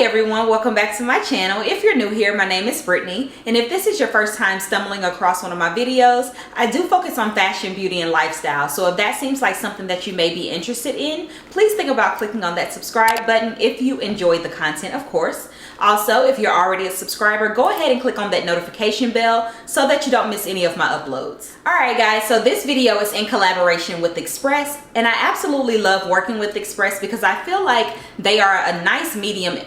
Hey everyone, welcome back to my channel. If you're new here, my name is Brittany, and if this is your first time stumbling across one of my videos, I do focus on fashion, beauty, and lifestyle. So if that seems like something that you may be interested in, please think about clicking on that subscribe button if you enjoyed the content, of course. Also, if you're already a subscriber, go ahead and click on that notification bell so that you don't miss any of my uploads. Alright guys, so this video is in collaboration with Express, and I absolutely love working with Express because I feel like they are a nice medium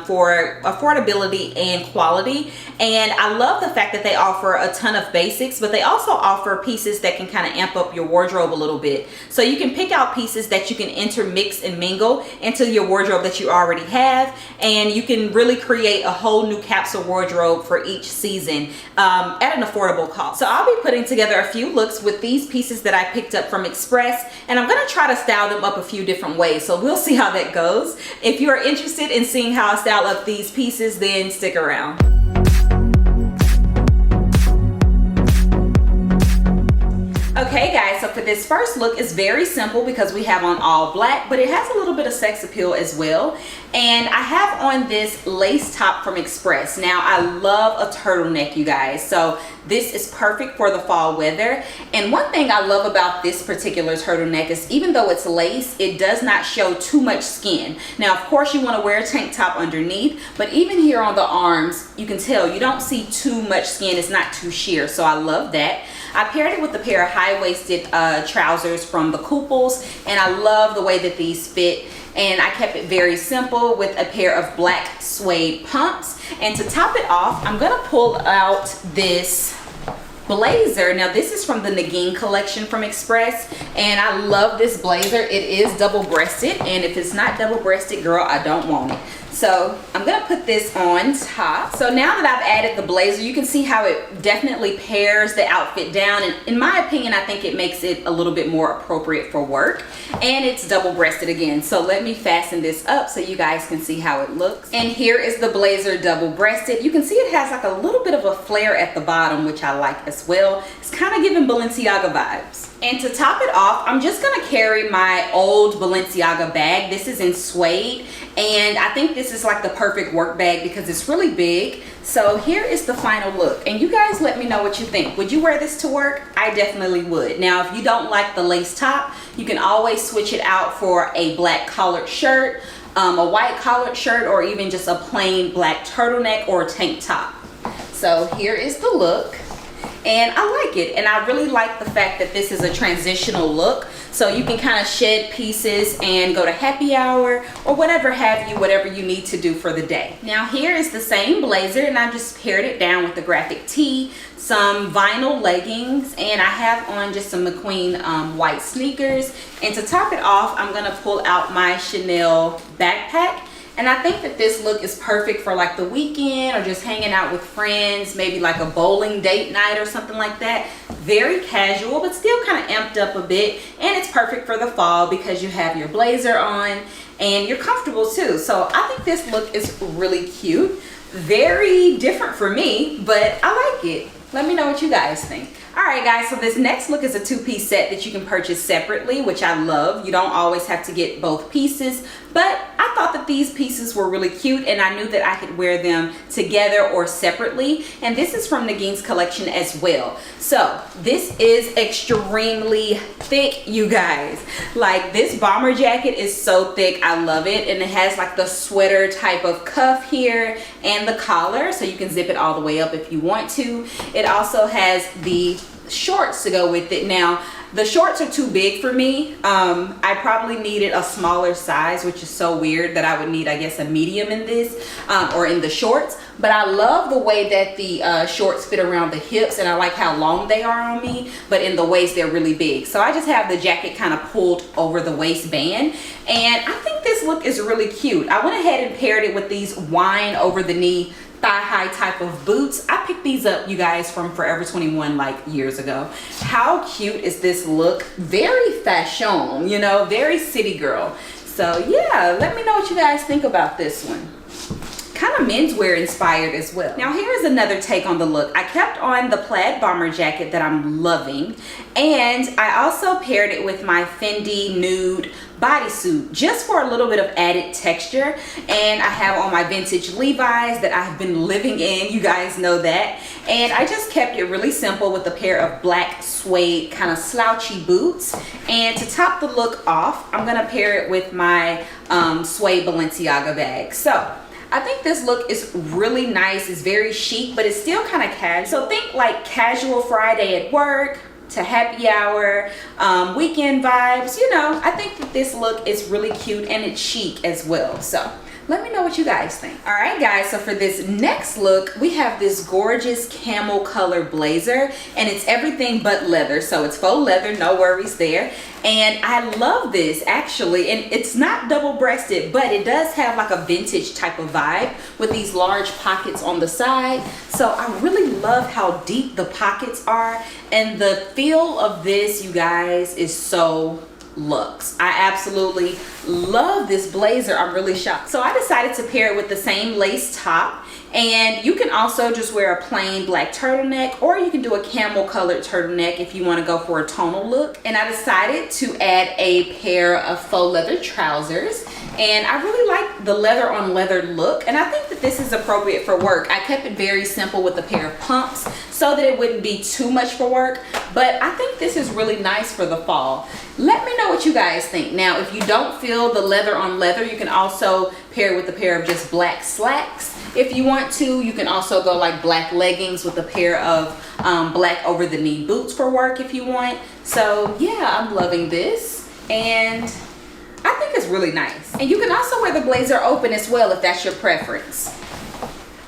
for affordability and quality. And I love the fact that they offer a ton of basics, but they also offer pieces that can kind of amp up your wardrobe a little bit. So you can pick out pieces that you can intermix and mingle into your wardrobe that you already have, and you can really create a whole new capsule wardrobe for each season at an affordable cost. So I'll be putting together a few looks with these pieces that I picked up from Express, and I'm going to try to style them up a few different ways. So we'll see how that goes. If you are interested in seeing how I style up these pieces, then stick around. Okay guys, so for this first look, it's very simple because we have on all black, but it has a little bit of sex appeal as well. And I have on this lace top from Express. Now I love a turtleneck, you guys, so this is perfect for the fall weather. And one thing I love about this particular turtleneck is even though it's lace, it does not show too much skin. Now of course you want to wear a tank top underneath, but even here on the arms, you can tell you don't see too much skin. It's not too sheer, so I love that. I paired it with a pair of high-waisted trousers from the Kooples, and I love the way that these fit. And I kept it very simple with a pair of black suede pumps. And to top it off, I'm gonna pull out this blazer. Now this is from the Nagin collection from Express, and I love this blazer. It is double-breasted, and if it's not double-breasted, girl, I don't want it. So I'm gonna put this on top. So now that I've added the blazer, you can see how it definitely pairs the outfit down, and in my opinion, I think it makes it a little bit more appropriate for work. And it's double-breasted again, so let me fasten this up so you guys can see how it looks. And here is the blazer double-breasted. You can see it has like a little bit of a flare at the bottom, which I like as well. It's kind of giving Balenciaga vibes. And to top it off, I'm just gonna carry my old Balenciaga bag. This is in suede, and I think this is like the perfect work bag because it's really big. So here is the final look, and you guys let me know what you think. Would you wear this to work? I definitely would. Now if you don't like the lace top, you can always switch it out for a black collared shirt, a white collared shirt, or even just a plain black turtleneck or tank top. So here is the look. And I like it, and I really like the fact that this is a transitional look, so you can kind of shed pieces and go to happy hour or whatever have you, whatever you need to do for the day. Now here is the same blazer, and I just paired it down with the graphic tee, some vinyl leggings, and I have on just some McQueen white sneakers. And to top it off, I'm gonna pull out my Chanel backpack. And I think that this look is perfect for like the weekend or just hanging out with friends, maybe like a bowling date night or something like that. Very casual, but still kind of amped up a bit. And it's perfect for the fall because you have your blazer on and you're comfortable too. So I think this look is really cute. Very different for me, but I like it. Let me know what you guys think. Alright guys, so this next look is a two-piece set that you can purchase separately, which I love. You don't always have to get both pieces, but I thought that these pieces were really cute, and I knew that I could wear them together or separately. And this is from Nagin's collection as well. So this is extremely thick, you guys. Like, this bomber jacket is so thick, I love it. And it has like the sweater type of cuff here and the collar, so you can zip it all the way up if you want to. It also has the shorts to go with it. Now the shorts are too big for me. I probably needed a smaller size, which is so weird that I would need, I guess, a medium in this or in the shorts. But I love the way that the shorts fit around the hips, and I like how long they are on me, but in the waist they're really big. So I just have the jacket kind of pulled over the waistband, and I think this look is really cute. I went ahead and paired it with these wine over the knee thigh-high type of boots. I picked these up, you guys, from Forever 21 like years ago. How cute is this look? Very fashion, you know, very city girl. So yeah, let me know what you guys think about this one. kind of menswear inspired as well. Now here's another take on the look. I kept on the plaid bomber jacket that I'm loving, and I also paired it with my Fendi nude bodysuit just for a little bit of added texture. And I have on my vintage Levi's that I've been living in, you guys know that. And I just kept it really simple with a pair of black suede kind of slouchy boots. And to top the look off, I'm gonna pair it with my suede Balenciaga bag. So I think this look is really nice. It's very chic, but it's still kind of casual. So think like casual Friday at work to happy hour, weekend vibes. You know, I think that this look is really cute and it's chic as well. So let me know what you guys think. All right, guys, so for this next look, we have this gorgeous camel color blazer, and it's everything but leather. So it's faux leather, no worries there. And I love this actually, and it's not double-breasted, but it does have like a vintage type of vibe with these large pockets on the side. So I really love how deep the pockets are, and the feel of this, you guys, is so luxe. I absolutely love this blazer. I'm really shocked. So I decided to pair it with the same lace top, and you can also just wear a plain black turtleneck, or you can do a camel colored turtleneck if you want to go for a tonal look. And I decided to add a pair of faux leather trousers, and I really like the leather on leather look, and I think that this is appropriate for work. I kept it very simple with a pair of pumps so that it wouldn't be too much for work, but I think this is really nice for the fall. Let me know what you guys think. Now, if you don't feel the leather on leather, you can also pair it with a pair of just black slacks. If you want to, you can also go like black leggings with a pair of black over the knee boots for work if you want. So yeah, I'm loving this, and I think it's really nice. And you can also wear the blazer open as well if that's your preference.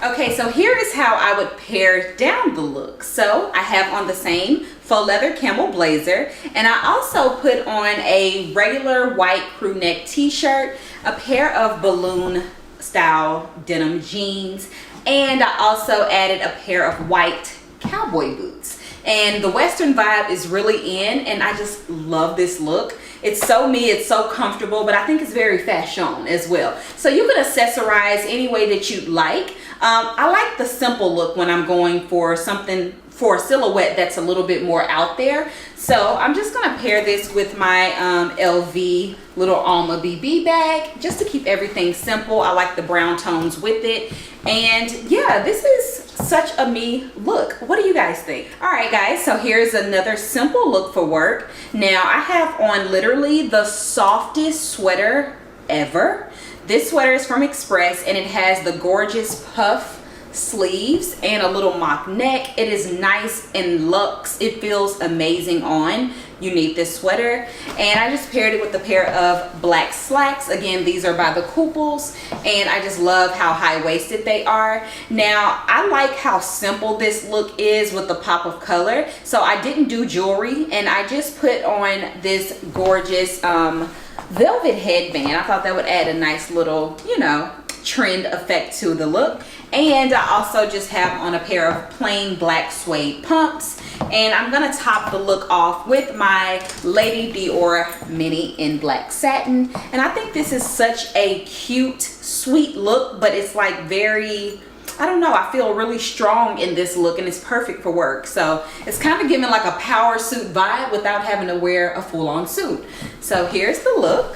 Okay, so here is how I would pare down the look. So I have on the same faux leather camel blazer, and I also put on a regular white crew neck t-shirt, a pair of balloon style denim jeans, and I also added a pair of white cowboy boots. And the Western vibe is really in, and I just love this look. It's so me, it's so comfortable, but I think it's very fashion as well. So you can accessorize any way that you'd like. I like the simple look when I'm going for something, for a silhouette that's a little bit more out there. So I'm just gonna pair this with my LV little Alma BB bag just to keep everything simple. I like the brown tones with it. And yeah, this is such a me look. What do you guys think? All right, guys, so here's another simple look for work. Now I have on literally the softest sweater ever. This sweater is from Express, and it has the gorgeous puff sleeves and a little mock neck. It is nice and luxe. It feels amazing on. You need this sweater, and I just paired it with a pair of black slacks. Again, these are by the Kooples, and I just love how high-waisted they are. Now I like how simple this look is with the pop of color, so I didn't do jewelry, and I just put on this gorgeous velvet headband. I thought that would add a nice little, you know, trend effect to the look. And I also just have on a pair of plain black suede pumps, and I'm gonna top the look off with my Lady Dior mini in black satin. And I think this is such a cute, sweet look, but it's like very, I don't know, I feel really strong in this look, and it's perfect for work. So it's kind of giving like a power suit vibe without having to wear a full-on suit. So here's the look.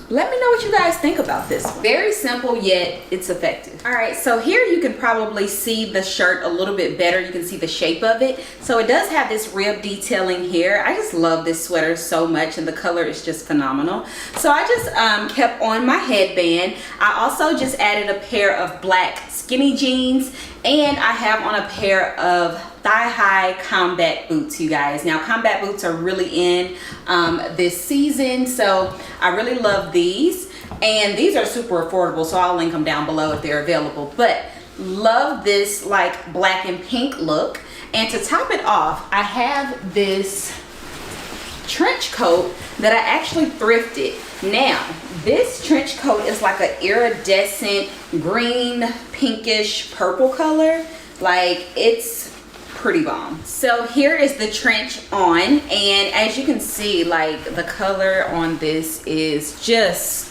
Let me know what you guys think about this one. Very simple, yet it's effective. All right, so here you can probably see the shirt a little bit better. You can see the shape of it. So it does have this rib detailing here. I just love this sweater so much, and the color is just phenomenal. So I just kept on my headband. I also just added a pair of black skinny jeans, and I have on a pair of thigh-high combat boots, you guys. Now combat boots are really in this season, so I really love these, and these are super affordable, so I'll link them down below if they're available. But love this like black and pink look. And to top it off, I have this trench coat that I actually thrifted. Now this trench coat is like an iridescent green, pinkish, purple color. Like, it's pretty bomb. So here is the trench on, and as you can see, like, the color on this is just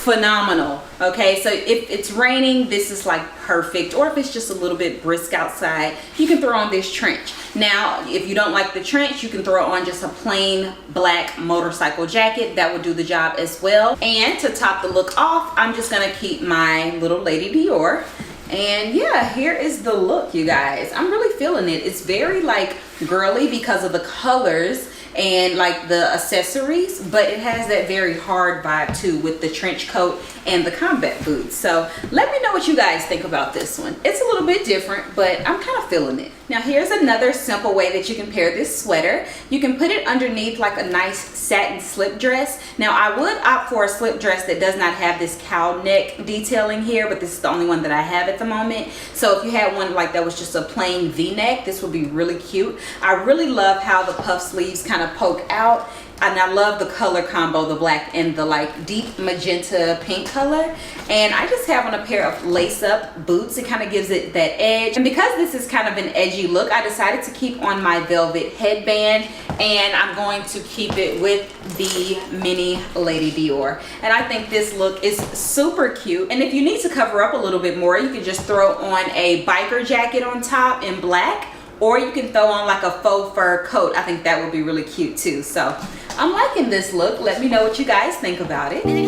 phenomenal. Okay, so if it's raining, this is like perfect. Or if it's just a little bit brisk outside, you can throw on this trench. Now if you don't like the trench, you can throw on just a plain black motorcycle jacket. That would do the job as well. And to top the look off, I'm just gonna keep my little Lady Dior. And yeah, here is the look, you guys. I'm really feeling it. It's very like girly because of the colors and like the accessories, but it has that very hard vibe too with the trench coat and the combat boots. So let me know what you guys think about this one. It's a little bit different, but I'm kind of feeling it. Now here's another simple way that you can pair this sweater. You can put it underneath like a nice satin slip dress. Now I would opt for a slip dress that does not have this cow neck detailing here, but this is the only one that I have at the moment. So if you had one like that was just a plain V-neck, this would be really cute. I really love how the puff sleeves kind of poke out, and I love the color combo, the black and the like deep magenta pink color. And I just have on a pair of lace up boots. It kind of gives it that edge, and because this is kind of an edgy look, I decided to keep on my velvet headband, and I'm going to keep it with the mini Lady Dior. And I think this look is super cute. And if you need to cover up a little bit more, you can just throw on a biker jacket on top in black, or you can throw on like a faux fur coat. I think that would be really cute too. So I'm liking this look. Let me know what you guys think about it. No,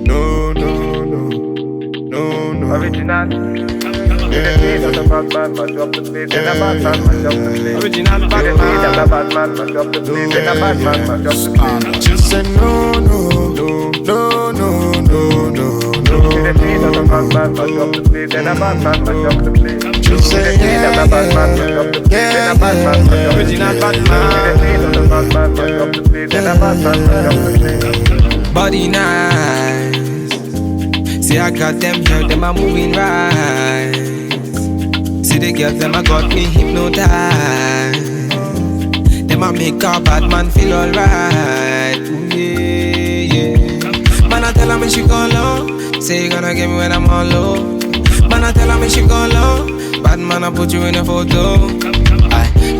no, no, no, no, no. Original. Original bad man, mash up the place. In a bad man, mash up the place. Original bad man, mash up the place. In a bad man, mash up the place. Just say no, no, no, no, no, no, no. Bad man, mash up the place. In a bad man, mash up the place. Just say yeah, bad man, mash up the place. In a bad man, mash up the place. Original bad man, mash up the place. In a bad man, mash up the place. Body nice. See I got them girls, them are moving right. See the girls, them a got me hypnotized. Them a make a bad man feel alright. Yeah, yeah. Man I tell her me she gone low. Say you gonna get me when I'm on low. Man I tell her me she gone low. Bad man I put you in a photo.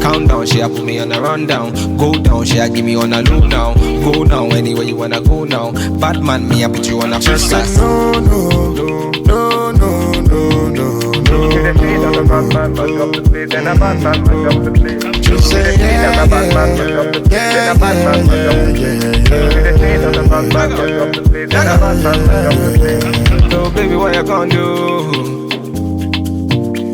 Count down, she a put me on a rundown. Go down, she a give me on a low now. Go now, anywhere you wanna go now. Bad man, me a put you on a first class. No, no, no, no, no, no, no. Bad man, mash up the place. In a bad man, mash up the place. Just say yeah, bad man, mash up the place. In a bad man, mash up the place. Bad man, mash up the place. In a bad man, mash up the place. So baby, what you gonna do?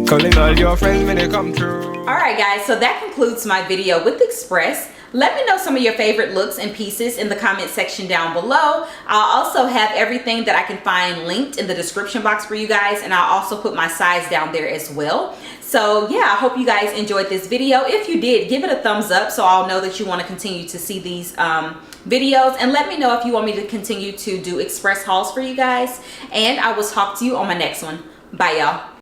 Calling all your friends when they come through. Alright guys, so that concludes my video with Express. Let me know some of your favorite looks and pieces in the comment section down below. I'll also have everything that I can find linked in the description box for you guys, and I'll also put my size down there as well. So yeah, I hope you guys enjoyed this video. If you did, give it a thumbs up so I'll know that you want to continue to see these videos, and let me know if you want me to continue to do Express hauls for you guys, and I will talk to you on my next one. Bye y'all.